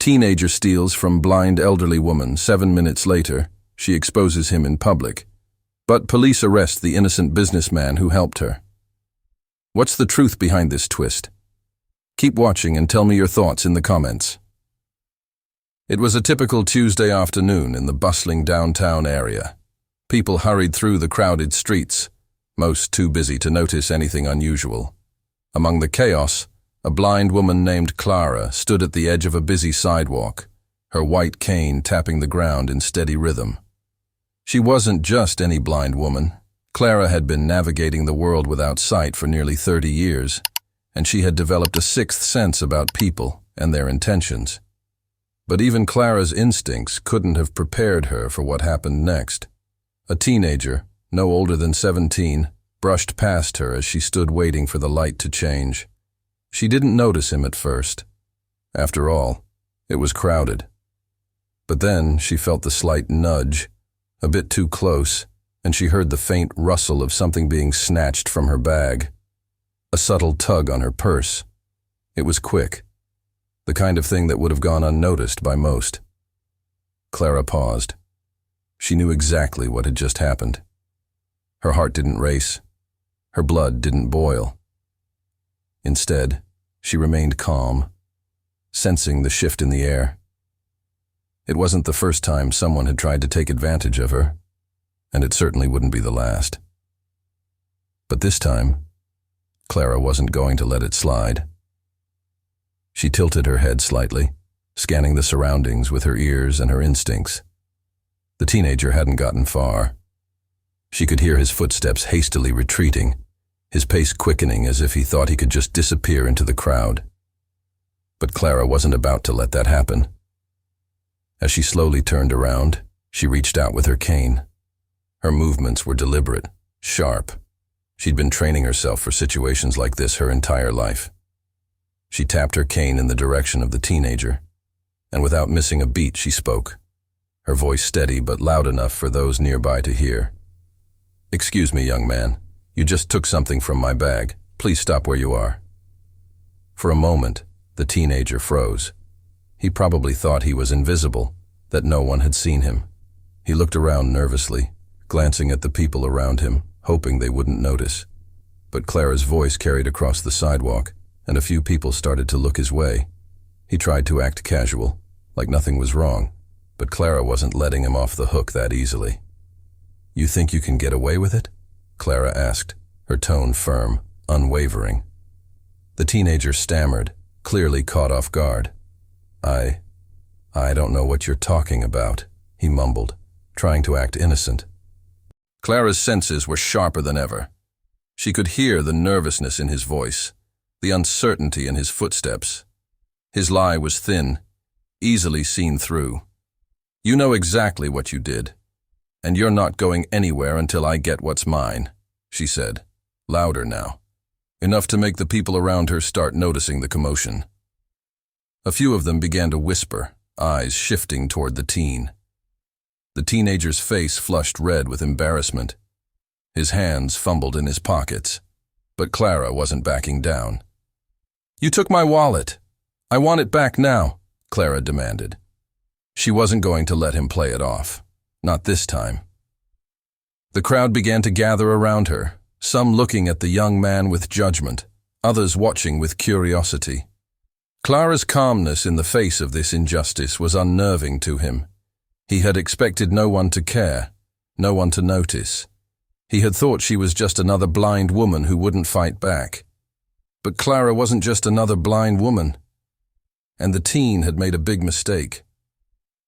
Teenager steals from blind elderly woman. 7 minutes later, she exposes him in public. But police arrest the innocent businessman who helped her. What's the truth behind this twist? Keep watching and tell me your thoughts in the comments. It was a typical Tuesday afternoon in the bustling downtown area. People hurried through the crowded streets, most too busy to notice anything unusual. Among the chaos, a blind woman named Clara stood at the edge of a busy sidewalk, her white cane tapping the ground in steady rhythm. She wasn't just any blind woman. Clara had been navigating the world without sight for nearly 30 years, and she had developed a sixth sense about people and their intentions. But even Clara's instincts couldn't have prepared her for what happened next. A teenager, no older than 17, brushed past her as she stood waiting for the light to change. She didn't notice him at first. After all, it was crowded. But then she felt the slight nudge, a bit too close, and she heard the faint rustle of something being snatched from her bag. A subtle tug on her purse. It was quick, the kind of thing that would have gone unnoticed by most. Clara paused. She knew exactly what had just happened. Her heart didn't race. Her blood didn't boil. Instead, she remained calm, sensing the shift in the air. It wasn't the first time someone had tried to take advantage of her, and it certainly wouldn't be the last. But this time, Clara wasn't going to let it slide. She tilted her head slightly, scanning the surroundings with her ears and her instincts. The teenager hadn't gotten far. She could hear his footsteps hastily retreating, his pace quickening as if he thought he could just disappear into the crowd. But Clara wasn't about to let that happen. As she slowly turned around, she reached out with her cane. Her movements were deliberate, sharp. She'd been training herself for situations like this her entire life. She tapped her cane in the direction of the teenager, and without missing a beat she spoke, her voice steady but loud enough for those nearby to hear. "Excuse me, young man. You just took something from my bag. Please stop where you are." For a moment, the teenager froze. He probably thought he was invisible, that no one had seen him. He looked around nervously, glancing at the people around him, hoping they wouldn't notice. But Clara's voice carried across the sidewalk, and a few people started to look his way. He tried to act casual, like nothing was wrong, but Clara wasn't letting him off the hook that easily. "You think you can get away with it?" Clara asked, her tone firm, unwavering. The teenager stammered, clearly caught off guard. I don't know what you're talking about," he mumbled, trying to act innocent. Clara's senses were sharper than ever. She could hear the nervousness in his voice, the uncertainty in his footsteps. His lie was thin, easily seen through. "You know exactly what you did, and you're not going anywhere until I get what's mine," she said, louder now, enough to make the people around her start noticing the commotion. A few of them began to whisper, eyes shifting toward the teen. The teenager's face flushed red with embarrassment. His hands fumbled in his pockets, but Clara wasn't backing down. "You took my wallet. I want it back now," Clara demanded. She wasn't going to let him play it off. Not this time. The crowd began to gather around her, some looking at the young man with judgment, others watching with curiosity. Clara's calmness in the face of this injustice was unnerving to him. He had expected no one to care, no one to notice. He had thought she was just another blind woman who wouldn't fight back. But Clara wasn't just another blind woman. And the teen had made a big mistake.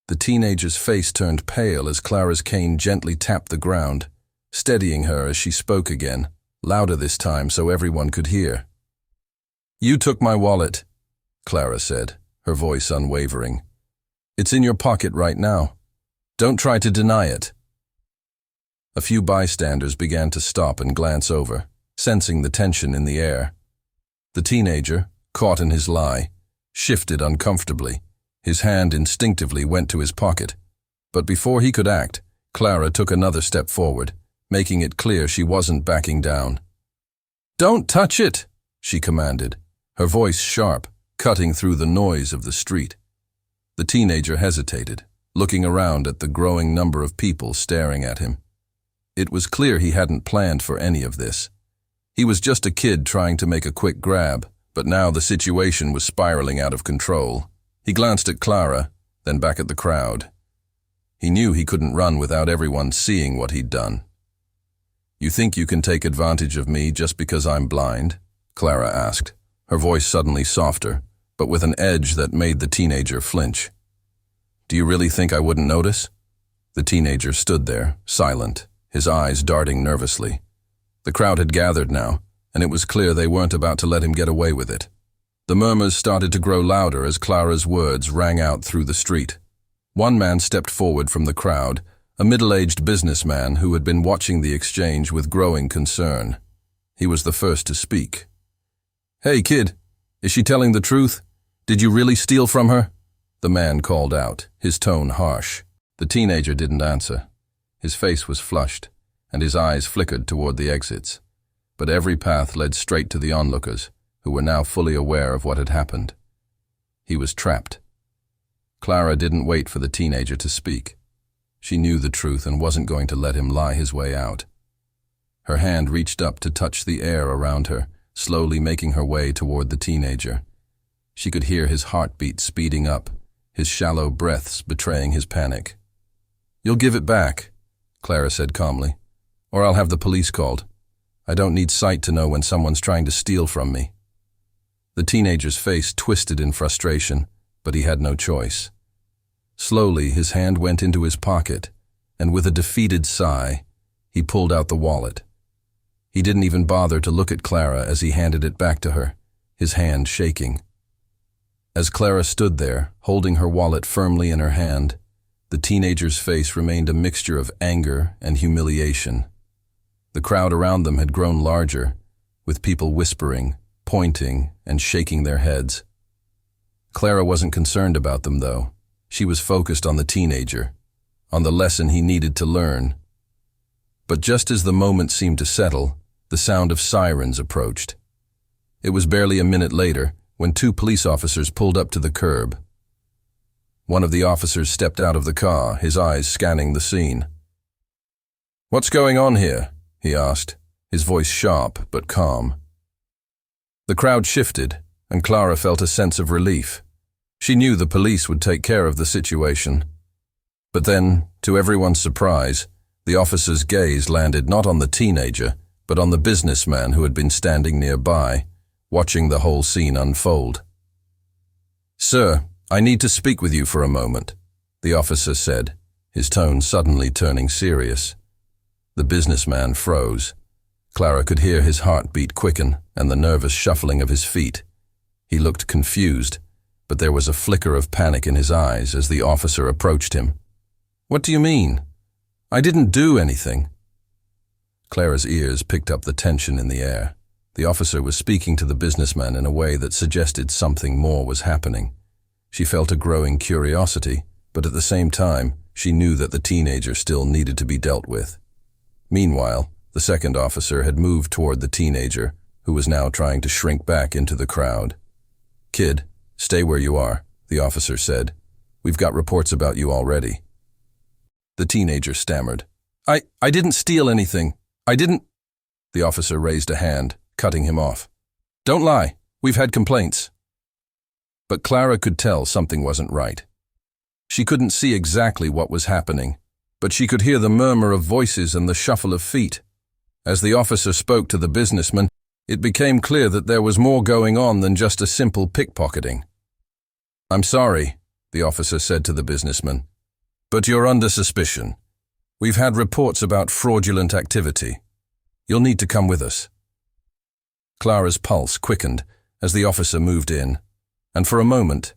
The teenager's face turned pale as Clara's cane gently tapped the ground, steadying her as she spoke again, louder this time so everyone could hear. "You took my wallet," Clara said, her voice unwavering. "It's in your pocket right now. Don't try to deny it." A few bystanders began to stop and glance over, sensing the tension in the air. The teenager, caught in his lie, shifted uncomfortably. His hand instinctively went to his pocket. But before he could act, Clara took another step forward, making it clear she wasn't backing down. "Don't touch it," she commanded, her voice sharp, cutting through the noise of the street. The teenager hesitated, looking around at the growing number of people staring at him. It was clear he hadn't planned for any of this. He was just a kid trying to make a quick grab, but now the situation was spiraling out of control. He glanced at Clara, then back at the crowd. He knew he couldn't run without everyone seeing what he'd done. "You think you can take advantage of me just because I'm blind?" Clara asked, her voice suddenly softer, but with an edge that made the teenager flinch. "Do you really think I wouldn't notice?" The teenager stood there, silent, his eyes darting nervously. The crowd had gathered now, and it was clear they weren't about to let him get away with it. The murmurs started to grow louder as Clara's words rang out through the street. One man stepped forward from the crowd, a middle-aged businessman who had been watching the exchange with growing concern. He was the first to speak. "Hey, kid, is she telling the truth? Did you really steal from her?" The man called out, his tone harsh. The teenager didn't answer. His face was flushed, and his eyes flickered toward the exits. But every path led straight to the onlookers, who were now fully aware of what had happened. He was trapped. Clara didn't wait for the teenager to speak. She knew the truth and wasn't going to let him lie his way out. Her hand reached up to touch the air around her, slowly making her way toward the teenager. She could hear his heartbeat speeding up, his shallow breaths betraying his panic. "You'll give it back," Clara said calmly, "or I'll have the police called. I don't need sight to know when someone's trying to steal from me." The teenager's face twisted in frustration, but he had no choice. Slowly, his hand went into his pocket, and with a defeated sigh, he pulled out the wallet. He didn't even bother to look at Clara as he handed it back to her, his hand shaking. As Clara stood there, holding her wallet firmly in her hand, the teenager's face remained a mixture of anger and humiliation. The crowd around them had grown larger, with people whispering, pointing, and shaking their heads. Clara wasn't concerned about them, though. She was focused on the teenager, on the lesson he needed to learn. But just as the moment seemed to settle, the sound of sirens approached. It was barely a minute later when 2 police officers pulled up to the curb. One of the officers stepped out of the car, his eyes scanning the scene. "What's going on here?" he asked, his voice sharp but calm. The crowd shifted, and Clara felt a sense of relief. She knew the police would take care of the situation. But then, to everyone's surprise, the officer's gaze landed not on the teenager, but on the businessman who had been standing nearby, watching the whole scene unfold. "Sir, I need to speak with you for a moment," the officer said, his tone suddenly turning serious. The businessman froze. Clara could hear his heartbeat quicken and the nervous shuffling of his feet. He looked confused, but there was a flicker of panic in his eyes as the officer approached him. "What do you mean? I didn't do anything." Clara's ears picked up the tension in the air. The officer was speaking to the businessman in a way that suggested something more was happening. She felt a growing curiosity, but at the same time, she knew that the teenager still needed to be dealt with. Meanwhile, the second officer had moved toward the teenager, who was now trying to shrink back into the crowd. "Kid, stay where you are," the officer said. "We've got reports about you already." The teenager stammered. I didn't steal anything. I didn't—" The officer raised a hand, cutting him off. "Don't lie. We've had complaints." But Clara could tell something wasn't right. She couldn't see exactly what was happening, but she could hear the murmur of voices and the shuffle of feet. As the officer spoke to the businessman, it became clear that there was more going on than just a simple pickpocketing. "I'm sorry," the officer said to the businessman, "but you're under suspicion. We've had reports about fraudulent activity. You'll need to come with us." Clara's pulse quickened as the officer moved in, and for a moment,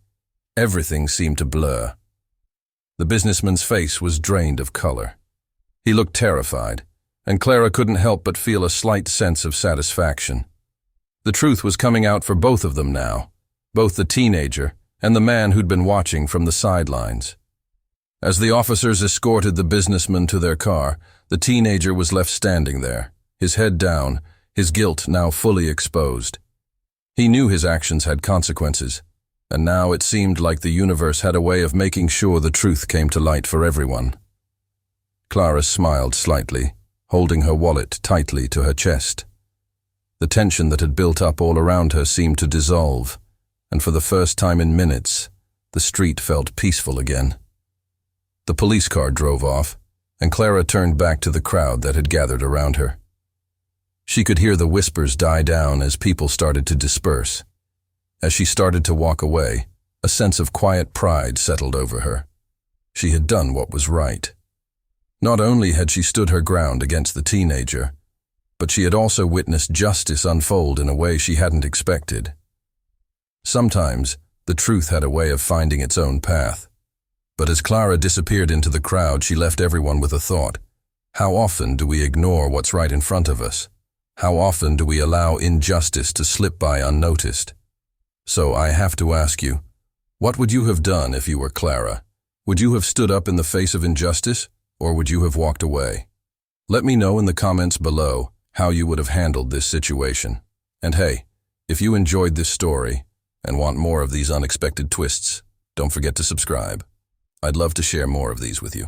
everything seemed to blur. The businessman's face was drained of color. He looked terrified, and Clara couldn't help but feel a slight sense of satisfaction. The truth was coming out for both of them now, both the teenager and the man who'd been watching from the sidelines. As the officers escorted the businessman to their car, the teenager was left standing there, his head down, his guilt now fully exposed. He knew his actions had consequences, and now it seemed like the universe had a way of making sure the truth came to light for everyone. Clara smiled slightly, holding her wallet tightly to her chest. The tension that had built up all around her seemed to dissolve, and for the first time in minutes, the street felt peaceful again. The police car drove off, and Clara turned back to the crowd that had gathered around her. She could hear the whispers die down as people started to disperse. As she started to walk away, a sense of quiet pride settled over her. She had done what was right. Not only had she stood her ground against the teenager, but she had also witnessed justice unfold in a way she hadn't expected. Sometimes, the truth had a way of finding its own path. But as Clara disappeared into the crowd, she left everyone with a thought. How often do we ignore what's right in front of us? How often do we allow injustice to slip by unnoticed? So I have to ask you, what would you have done if you were Clara? Would you have stood up in the face of injustice, or would you have walked away? Let me know in the comments below how you would have handled this situation. And hey, if you enjoyed this story and want more of these unexpected twists, don't forget to subscribe. I'd love to share more of these with you.